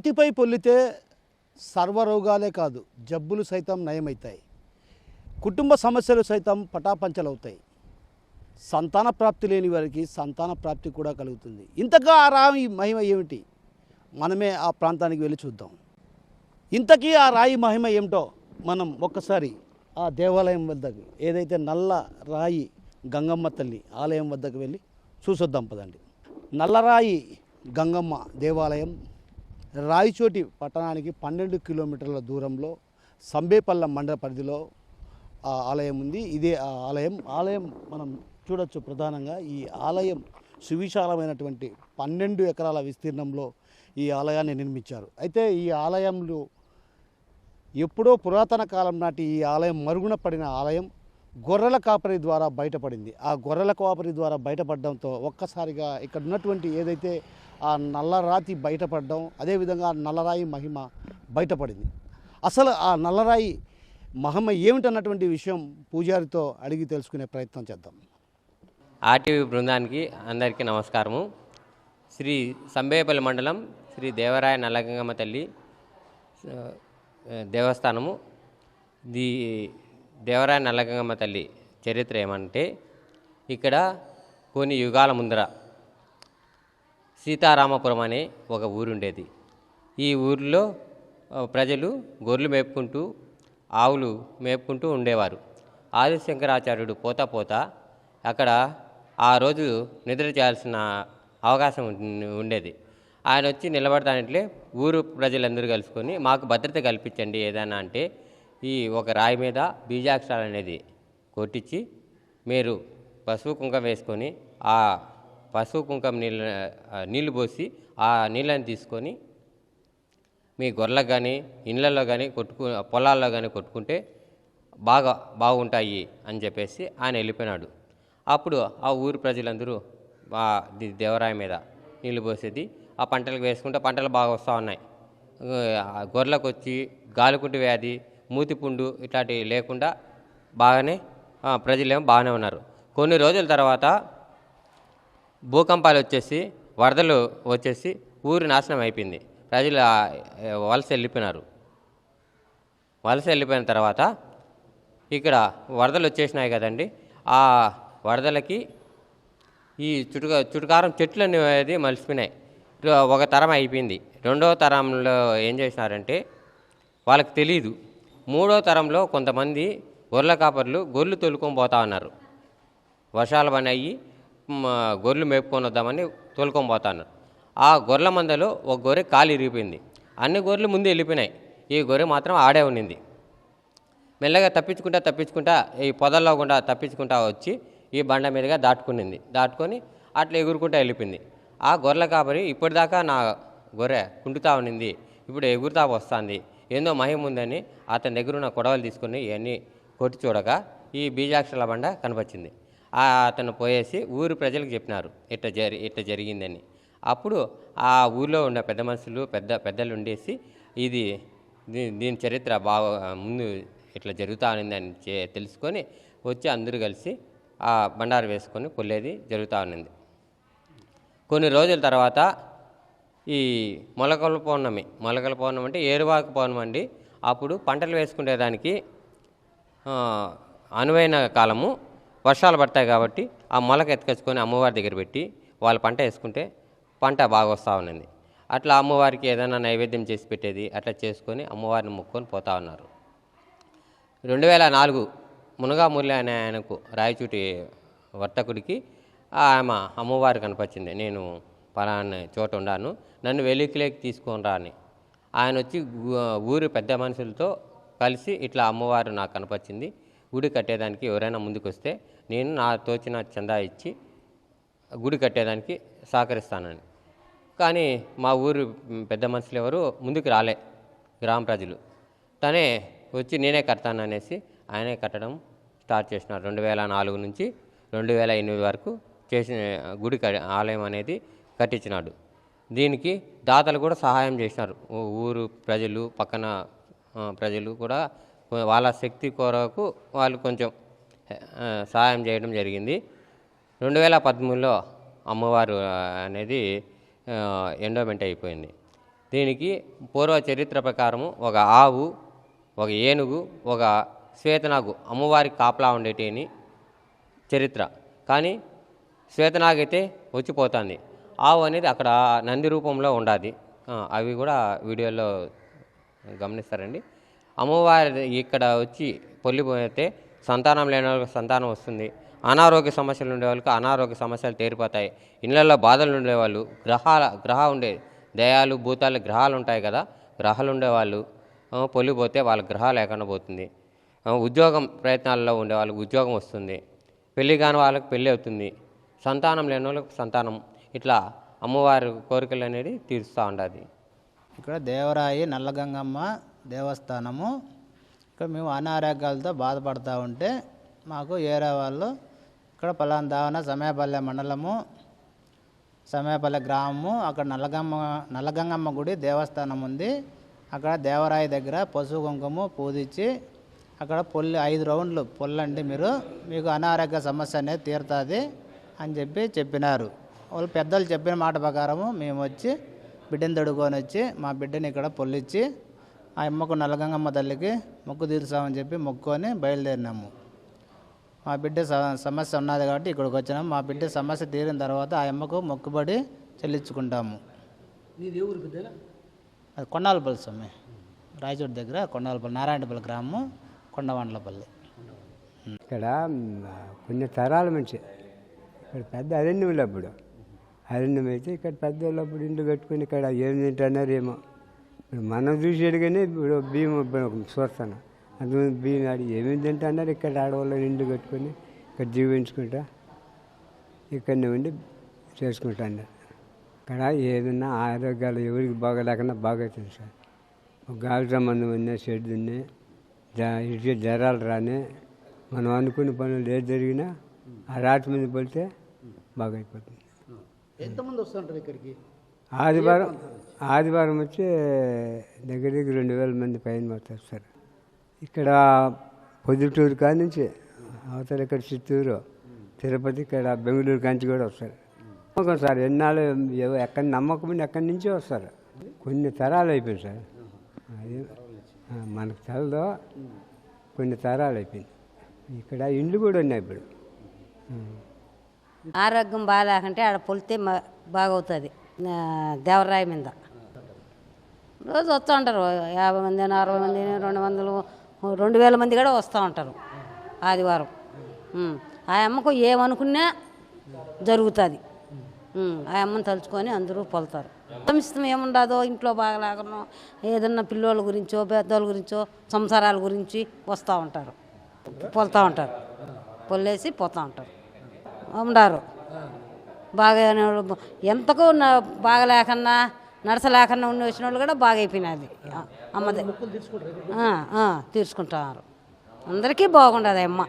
రాతిపై పొల్లితే సర్వరోగాలే కాదు జబ్బులు సైతం నయమవుతాయి. కుటుంబ సమస్యలు సైతం పటాపంచలవుతాయి. సంతాన ప్రాప్తి లేని వారికి సంతాన ప్రాప్తి కూడా కలుగుతుంది. ఇంతగా ఆ రాయి మహిమ ఏమిటి? మనమే ఆ ప్రాంతానికి వెళ్ళి చూద్దాం. ఇంతకీ ఆ రాయి మహిమ ఏమిటో మనం ఒక్కసారి ఆ దేవాలయం వద్దకు, ఏదైతే నల్ల రాయి గంగమ్మ తల్లి ఆలయం వద్దకు వెళ్ళి చూసొద్దాం పదండి. నల్లరాయి గంగమ్మ దేవాలయం రాయచోటి పట్టణానికి 12 కిలోమీటర్ల దూరంలో సంబేపల్ల మండల పరిధిలో ఆ ఆలయం ఉంది. ఇదే ఆ ఆలయం మనం చూడొచ్చు. ప్రధానంగా ఈ ఆలయం సువిశాలమైనటువంటి 12 ఎకరాల విస్తీర్ణంలో ఈ ఆలయాన్ని నిర్మించారు. అయితే ఈ ఆలయంలో ఎప్పుడో పురాతన కాలం నాటి ఈ ఆలయం మరుగున పడిన ఆలయం గొర్రెల కాపరి ద్వారా బయటపడింది. ఆ గొర్రెల కాపరి ద్వారా బయటపడడంతో ఒక్కసారిగా ఇక్కడ ఉన్నటువంటి ఏదైతే ఆ నల్లరాతి బయటపడడం, అదేవిధంగా నల్లరాయి మహిమ బయటపడింది. అసలు ఆ నల్లరాయి మహిమ ఏమిటన్నటువంటి విషయం పూజారితో అడిగి తెలుసుకునే ప్రయత్నం చేద్దాం. ఆర్టీవీ బృందానికి అందరికీ నమస్కారము. శ్రీ సంబేపల్లి మండలం శ్రీ దేవరాయ నల్లగంగమ్మ తల్లి దేవస్థానము. దేవరాయ నల్లగంగమ్మ తల్లి చరిత్ర ఏమంటే, ఇక్కడ కొన్ని యుగాల ముందర సీతారామపురం అనే ఒక ఊరుండేది. ఈ ఊరిలో ప్రజలు గొర్రెలు మేపుకుంటూ ఆవులు మేపుకుంటూ ఉండేవారు. ఆదిశంకరాచార్యుడు పోతా అక్కడ ఆ రోజు నిద్ర చేయాల్సిన అవకాశం ఉండేది. ఆయన వచ్చి నిలబడతానంటే ఊరు ప్రజలందరూ కలుసుకొని మాకు భద్రత కల్పించండి ఏదైనా అంటే, ఈ ఒక రాయి మీద బీజాక్షరాలు అనేది కొట్టించి మీరు పసుపు కుంకం వేసుకొని ఆ పసుపు కుంకం నీళ్ళు పోసి ఆ నీళ్ళని తీసుకొని మీ గొర్రెలకు కానీ ఇళ్ళల్లో కానీ పొలాల్లో కానీ కొట్టుకుంటే బాగుంటాయి అని చెప్పేసి ఆయన వెళ్ళిపోయినాడు. అప్పుడు ఆ ఊరు ప్రజలందరూ దేవరాయ మీద నీళ్ళు పోసేది, ఆ పంటలకు వేసుకుంటే పంటలు బాగా వస్తూ ఉన్నాయి. గొర్రెలకు వచ్చి గాలికుంటు వ్యాధి, మూతిపుండు ఇట్లాంటివి లేకుండా బాగానే ప్రజలేమో బాగానే ఉన్నారు. కొన్ని రోజుల తర్వాత భూకంపాలు వచ్చేసి వరదలు వచ్చేసి ఊరు నాశనం అయిపోయింది. ప్రజలు వలస వెళ్ళిపోయిన తర్వాత ఇక్కడ వరదలు వచ్చేసినాయి కదండి. ఆ వరదలకి ఈ చుట్టుకారం చెట్లు అనేది మలిసిపోయినాయి. ఒక తరం అయిపోయింది. రెండవ తరంలో ఏం చేసినారంటే వాళ్ళకి తెలియదు. మూడో తరంలో కొంతమంది గొర్రెల కాపర్లు గొర్రెలు తోలుకొని పోతా ఉన్నారు. వర్షాలు పని అయ్యి గొర్రెలు మేపుకొని వద్దామని తోలుకొని పోతా ఉన్నారు. ఆ గొర్రెల మందలో ఒక గొర్రె కాలు ఇరిగిపోయింది. అన్ని గొర్రెలు ముందు వెళ్ళిపోయినాయి. ఈ గొర్రె మాత్రం ఆడే ఉండింది. మెల్లగా తప్పించుకుంటా ఈ పొదల్లో గుండా తప్పించుకుంటా వచ్చి ఈ బండ మీదుగా దాటుకొని అట్లా ఎగురుకుంటా వెళ్ళిపోయింది. ఆ గొర్రెల కాపరి ఇప్పటిదాకా నా గొర్రె కుంటుతా ఉండింది, ఇప్పుడు ఎగురుతా వస్తుంది, ఏందో మహిమ ఉందని అతని దగ్గర ఉన్న కొడవలు తీసుకుని ఇవన్నీ కొట్టి చూడగా ఈ బీజాక్షరాల బండ కనిపించింది. అతను పోయేసి ఊరు ప్రజలకు చెప్పినారు ఇట్ట జరిగిందని. అప్పుడు ఆ ఊళ్ళో ఉన్న పెద్ద మనుషులు పెద్దలు ఉండేసి దీని చరిత్ర ముందు ఇట్లా జరుగుతూ ఉన్నదని తెలుసుకొని వచ్చి అందరూ కలిసి ఆ బండారు వేసుకొని పొల్లేది జరుగుతూ ఉన్నది. కొన్ని రోజుల తర్వాత ఈ మొలకల పౌర్ణమి అంటే ఏరువాక పౌర్ణమి అండి. అప్పుడు పంటలు వేసుకునేదానికి అనువైన కాలము, వర్షాలు పడతాయి కాబట్టి ఆ మొలక ఎత్తుకొచ్చుకొని అమ్మవారి దగ్గర పెట్టి వాళ్ళు పంట వేసుకుంటే పంట బాగా వస్తూ ఉన్నది. అట్లా అమ్మవారికి ఏదైనా నైవేద్యం చేసి పెట్టేది అట్లా చేసుకొని అమ్మవారిని మొక్కుకొని పోతా ఉన్నారు. 2004 మునగా మురళి అనే ఆయనకు రాయచూటి వర్తకుడికి ఆమె అమ్మవారు కనిపించింది. నేను పలానా చోట ఉన్నాను, నన్ను వెలికిలేకి తీసుకొని రా అని. ఆయన వచ్చి ఊరి పెద్ద మనుషులతో కలిసి ఇట్లా అమ్మవారు నాకు కనిపించింది, గుడి కట్టేదానికి ఎవరైనా ముందుకు వస్తే నేను నా తోచిన చందా ఇచ్చి గుడి కట్టేదానికి సహకరిస్తానని. కానీ మా ఊరు పెద్ద మనుషులు ఎవరు ముందుకు రాలే, గ్రామ ప్రజలు. తనే వచ్చి నేనే కడతాననేసి ఆయనే కట్టడం స్టార్ట్ చేసినారు. 2004 నుంచి 2008 వరకు చేసిన గుడి ఆలయం అనేది కట్టించినాడు. దీనికి దాతలు కూడా సహాయం చేసినారు. ఊరు ప్రజలు, పక్కన ప్రజలు కూడా వాళ్ళ శక్తి కొరకు వాళ్ళు కొంచెం సహాయం చేయడం జరిగింది. 2013లో అమ్మవారు అనేది ఎండోమెంట్ అయిపోయింది. దీనికి పూర్వ చరిత్ర ప్రకారము ఒక ఆవు, ఒక ఏనుగు, ఒక శ్వేతనాగు అమ్మవారికి కాపలా ఉండేటి అని చరిత్ర. కానీ శ్వేతనాగు అయితే వచ్చిపోతుంది, ఆవు అనేది అక్కడ నంది రూపంలో ఉండాది. అవి కూడా వీడియోలో గమనిస్తారండి. అమ్మవారి ఇక్కడ వచ్చి పొల్లిపోతే సంతానం లేని వాళ్ళకి సంతానం వస్తుంది, అనారోగ్య సమస్యలు ఉండే వాళ్ళకి అనారోగ్య సమస్యలు తీరిపోతాయి, ఇళ్ళల్లో బాధలు ఉండేవాళ్ళు, గ్రహాలు ఉండే దయాలు భూతాలు గ్రహాలు ఉంటాయి కదా, గ్రహాలు ఉండేవాళ్ళు పొల్లిపోతే వాళ్ళ గ్రహాలు లేకుండా పోతుంది, ఉద్యోగం ప్రయత్నాల్లో ఉండే వాళ్ళకి ఉద్యోగం వస్తుంది, పెళ్లి కాని వాళ్ళకి పెళ్ళి అవుతుంది, సంతానం లేని వాళ్ళకి సంతానం, ఇట్లా అమ్మవారి కోరికలు అనేది తీరుస్తూ ఉంటుంది. ఇక్కడ దేవరాయి నల్లగంగమ్మ దేవస్థానము. ఇక్కడ మేము అనారోగ్యాలతో బాధపడుతూ ఉంటే మాకు ఏరే వాళ్ళు ఇక్కడ పలానా దావన సమయపల్లె మండలము, సమయపల్లె గ్రామము, అక్కడ నల్లగంగమ్మ గుడి దేవస్థానం ఉంది. అక్కడ దేవరాయి దగ్గర పసుపు కుంకుమ పూజించి అక్కడ 5 రౌండ్లు పొల్లండి మీకు అనారోగ్య సమస్య అనేది తీరుతుంది అని చెప్పినారు. వాళ్ళు పెద్దలు చెప్పిన మాట ప్రకారము మేము వచ్చి బిడ్డని తడుకొని వచ్చి మా బిడ్డని ఇక్కడ పొల్లిచ్చి ఆ అమ్మకు నల్లగంగమ్మ తల్లికి మొక్కు తీర్చామని చెప్పి మొక్కుకొని బయలుదేరినాము. మా బిడ్డ సమస్య ఉన్నది కాబట్టి ఇక్కడికి వచ్చినాము. మా బిడ్డ సమస్య తీరిన తర్వాత ఆ అమ్మకు మొక్కుబడి చెల్లించుకుంటాము. అది కొండాలపల్లి స్వామి, రాయచోటి దగ్గర కొండాలపల్లి, నారాయణపల్లి గ్రామము, కొండవండ్లపల్లి. ఇక్కడ కొన్ని తరాల నుంచి ఇక్కడ పెద్ద అరణ్యం అప్పుడు అరణ్యం అయితే ఇక్కడ పెద్దవాళ్ళు అప్పుడు ఇండ్లు కట్టుకుని ఇక్కడ ఏం తింటున్నారు ఏమో మనం చూసేది. కానీ ఇప్పుడు బియ్యం చూస్తాను, అందుకని బియ్యం ఆడి ఏమేమి తింటున్నారు. ఇక్కడ ఆడవాళ్ళు ఇండ్లు కట్టుకొని ఇక్కడ జీవించుకుంటా ఇక్కడనే ఉండి చేసుకుంటున్నారు. ఇక్కడ ఏదన్నా ఆరోగ్యాలు ఎవరికి బాగలేకుండా బాగవుతుంది సార్. గాలి సంబంధం ఉన్నా షెడ్ ఉన్నాయి, ఇటు జ్వరాలు రానే, మనం అనుకున్న పనులు ఏది జరిగినా ఆ రాత్రి మీద పడితే బాగా అయిపోతుంది. ఎంతమంది వస్తుంటారు ఇక్కడికి? ఆదివారం వచ్చి దగ్గర 2000 మంది పైన వస్తారు సార్. ఇక్కడ పొద్దుటూరు కాడి నుంచి అవతల ఇక్కడ చిత్తూరు, తిరుపతి, ఇక్కడ బెంగళూరు కాంచి కూడా వస్తారు. నమ్మకం సార్, ఎన్నాళ్ళు ఎక్కడ నమ్మకం ఉండి ఎక్కడి నుంచే వస్తారు. కొన్ని తరాలు అయిపోయింది సార్, అది మనకు తెలదో కొన్ని తరాలు అయిపోయింది. ఇక్కడ ఇండ్లు కూడా ఉన్నాయి ఇప్పుడు. ఆరోగ్యం బాగాలేకంటే ఆడ పొలితే బాగవుతుంది. దేవరాయి మీద రోజు వస్తూ ఉంటారు 50 మంది, 60 మంది, 200, 2000 మంది కూడా వస్తూ ఉంటారు ఆదివారం. ఆ అమ్మకు ఏమనుకున్నా జరుగుతుంది. ఆ అమ్మని తలుచుకొని అందరూ పొలుతారు. సమస్తం ఏముండదో, ఇంట్లో బాగలేకనో ఏదన్నా పిల్లోళ్ళ గురించో పెద్దోళ్ళ గురించో సంసారాల గురించి వస్తూ ఉంటారు, పొలుతూ ఉంటారు, పొల్లేసి పోతూ ఉంటారు. ఉండారు బాగా ఎంతకు బాగలేకన్నా నడసలేకన్నా ఉండి వచ్చిన వాళ్ళు కూడా బాగా అయిపోయినది అమ్మది. తీర్చుకుంటున్నారు, అందరికీ బాగుండదు అమ్మ.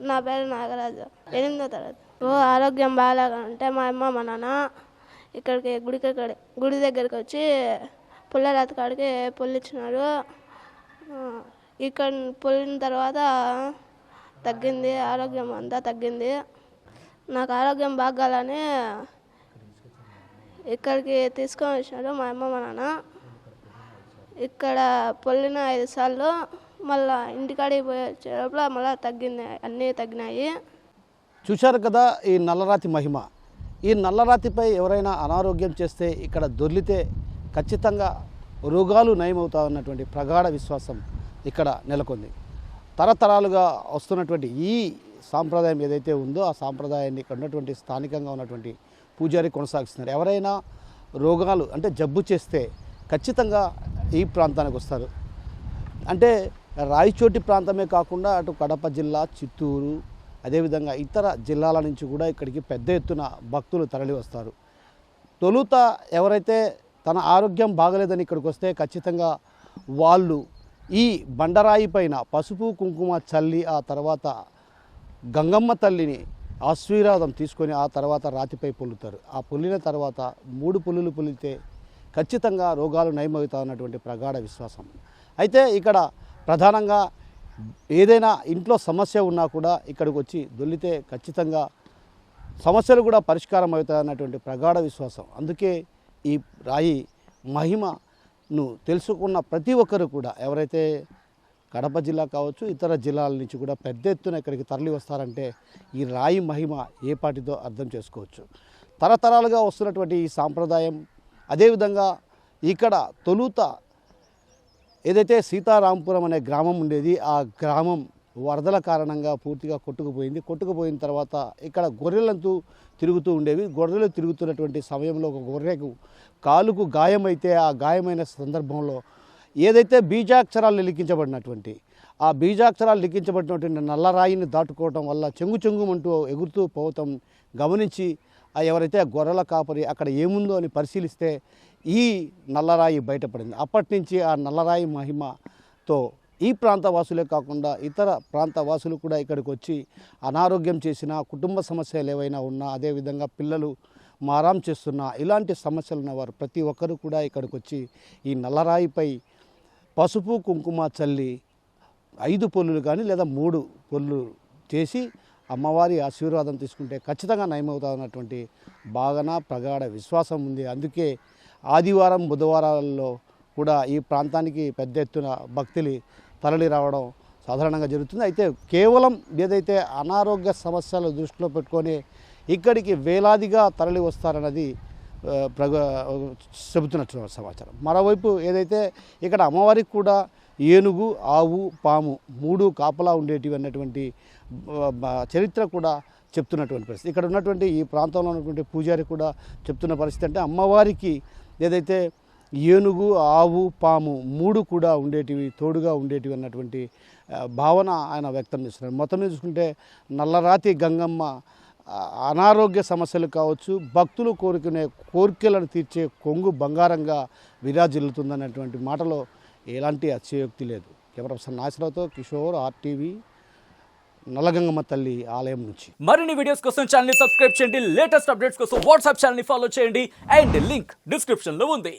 నా పేరు నాగరాజు, 8వ తరగతి. ఆరోగ్యం బాగాలేకంటే మా అమ్మ మా నాన్న ఇక్కడికి గుడి దగ్గరికి వచ్చి పుల్లరాతి కాడికి పొల్లిచ్చినారు. ఇక్కడ పొల్లిన తర్వాత తగ్గింది, ఆరోగ్యం అంతా తగ్గింది. నాకు ఆరోగ్యం బాగాలని ఇక్కడికి తీసుకొని వచ్చినారు మా అమ్మ మా నాన్న. ఇక్కడ పొల్లిన 5 సార్లు, మళ్ళీ ఇంటికాడికి పోయి వచ్చే లోపల మళ్ళీ తగ్గింది, అన్నీ తగ్గినాయి. చూశారు కదా ఈ నల్లరాతి మహిమ. ఈ నల్లరాతిపై ఎవరైనా అనారోగ్యం చేస్తే ఇక్కడ దొర్లితే ఖచ్చితంగా రోగాలు నయమవుతాయన్నటువంటి ప్రగాఢ విశ్వాసం ఇక్కడ నెలకొంది. తరతరాలుగా వస్తున్నటువంటి ఈ సాంప్రదాయం ఏదైతే ఉందో ఆ సాంప్రదాయాన్ని ఇక్కడ ఉన్నటువంటి స్థానికంగా ఉన్నటువంటి పూజారి కొనసాగిస్తున్నారు. ఎవరైనా రోగాలు అంటే జబ్బు చేస్తే ఖచ్చితంగా ఈ ప్రాంతానికి వస్తారు. అంటే రాయచోటి ప్రాంతమే కాకుండా అటు కడప జిల్లా, చిత్తూరు, అదేవిధంగా ఇతర జిల్లాల నుంచి కూడా ఇక్కడికి పెద్ద ఎత్తున భక్తులు తరలి వస్తారు. తొలుత ఎవరైతే తన ఆరోగ్యం బాగలేదని ఇక్కడికి వస్తే ఖచ్చితంగా వాళ్ళు ఈ బండరాయి పైన పసుపు కుంకుమ చల్లి ఆ తర్వాత గంగమ్మ తల్లిని ఆశీర్వాదం తీసుకొని ఆ తర్వాత రాతిపై పొల్లుతారు. ఆ పొల్లిన తర్వాత 3 పుల్లులు పొల్లితే ఖచ్చితంగా రోగాలు నయమవుతాయన్నటువంటి ప్రగాఢ విశ్వాసం. అయితే ఇక్కడ ప్రధానంగా ఏదైనా ఇంట్లో సమస్య ఉన్నా కూడా ఇక్కడికి వచ్చి దొల్లితే ఖచ్చితంగా సమస్యలు కూడా పరిష్కారం అవుతాయన్నటువంటి ప్రగాఢ విశ్వాసం. అందుకే ఈ రాయి మహిమను తెలుసుకున్న ప్రతి ఒక్కరు కూడా ఎవరైతే కడప జిల్లా కావచ్చు ఇతర జిల్లాల నుంచి కూడా పెద్ద ఎత్తున ఇక్కడికి తరలి వస్తారంటే ఈ రాయి మహిమ ఏ పాటితో అర్థం చేసుకోవచ్చు. తరతరాలుగా వస్తున్నటువంటి ఈ సాంప్రదాయం, అదేవిధంగా ఇక్కడ తొలుత ఏదైతే సీతారాంపురం అనే గ్రామం ఉండేది, ఆ గ్రామం వరదల కారణంగా పూర్తిగా కొట్టుకుపోయిన తర్వాత ఇక్కడ గొర్రెలంతా తిరుగుతూ ఉండేవి. గొర్రెలు తిరుగుతున్నటువంటి సమయంలో ఒక గొర్రెకు కాలుకు గాయమైతే ఆ గాయమైన సందర్భంలో ఏదైతే బీజాక్షరాలు లిఖించబడినటువంటి ఆ బీజాక్షరాలు లిఖించబడినటువంటి నల్లరాయిని దాటుకోవటం వల్ల చెంగుమంటూ ఎగురుతూ పోవటం గమనించి ఎవరైతే గొర్రెల కాపరి అక్కడ ఏముందో అని పరిశీలిస్తే ఈ నల్లరాయి బయటపడింది. అప్పటి నుంచి ఆ నల్లరాయి మహిమతో ఈ ప్రాంత వాసులే కాకుండా ఇతర ప్రాంత వాసులు కూడా ఇక్కడికి వచ్చి అనారోగ్యం చేసిన, కుటుంబ సమస్యలు ఏవైనా ఉన్నా, అదేవిధంగా పిల్లలు మారాం చేస్తున్నా, ఇలాంటి సమస్యలు ఉన్నవారు ప్రతి ఒక్కరూ కూడా ఇక్కడికి వచ్చి ఈ నల్లరాయిపై పసుపు కుంకుమ చల్లి 5 పొల్లులు కానీ లేదా 3 పొల్లు చేసి అమ్మవారి ఆశీర్వాదం తీసుకుంటే ఖచ్చితంగా నయమవుతామన్నటువంటి బాగా ప్రగాఢ విశ్వాసం ఉంది. అందుకే ఆదివారం బుధవారాల్లో కూడా ఈ ప్రాంతానికి పెద్ద ఎత్తున భక్తులు తరలి రావడం సాధారణంగా జరుగుతుంది. అయితే కేవలం ఏదైతే అనారోగ్య సమస్యలు దృష్టిలో పెట్టుకొని ఇక్కడికి వేలాదిగా తరలి వస్తారన్నది చెబుతున్నట్టు సమాచారం. మరోవైపు ఏదైతే ఇక్కడ అమ్మవారికి కూడా ఏనుగు, ఆవు, పాము 3 కాపలా ఉండేటివి అన్నటువంటి చరిత్ర కూడా చెప్తున్నటువంటి పరిస్థితి. ఇక్కడ ఉన్నటువంటి ఈ ప్రాంతంలో ఉన్నటువంటి పూజారి కూడా చెప్తున్న పరిస్థితి అంటే అమ్మవారికి ఏదైతే ఏనుగు, ఆవు, పాము 3 కూడా ఉండేటివి, తోడుగా ఉండేటివి అన్నటువంటి భావన ఆయన వ్యక్తం చేస్తున్నారు. మొత్తం మీద చూసుకుంటే నల్లరాతి గంగమ్మ అనారోగ్య సమస్యలు కావచ్చు, భక్తులు కోరుకునే కోరికలను తీర్చే కొంగు బంగారంగా విరాజిల్లుతుందన్నటువంటి మాటలో ఎలాంటి అతిశయోక్తి లేదు. కెమెరా పర్సన్ నాసిరావుతో కిషోర్, RTV, నల్లగంగమ్మ తల్లి ఆలయం నుంచి. మరిన్ని వీడియోస్ కోసం ఛానల్ ని సబ్స్క్రైబ్ చేయండి. లేటెస్ట్ అప్డేట్స్ కోసం వాట్సాప్ ఛానల్ ని ఫాలో చేయండి. అండ్ లింక్ డిస్క్రిప్షన్ లో ఉంది.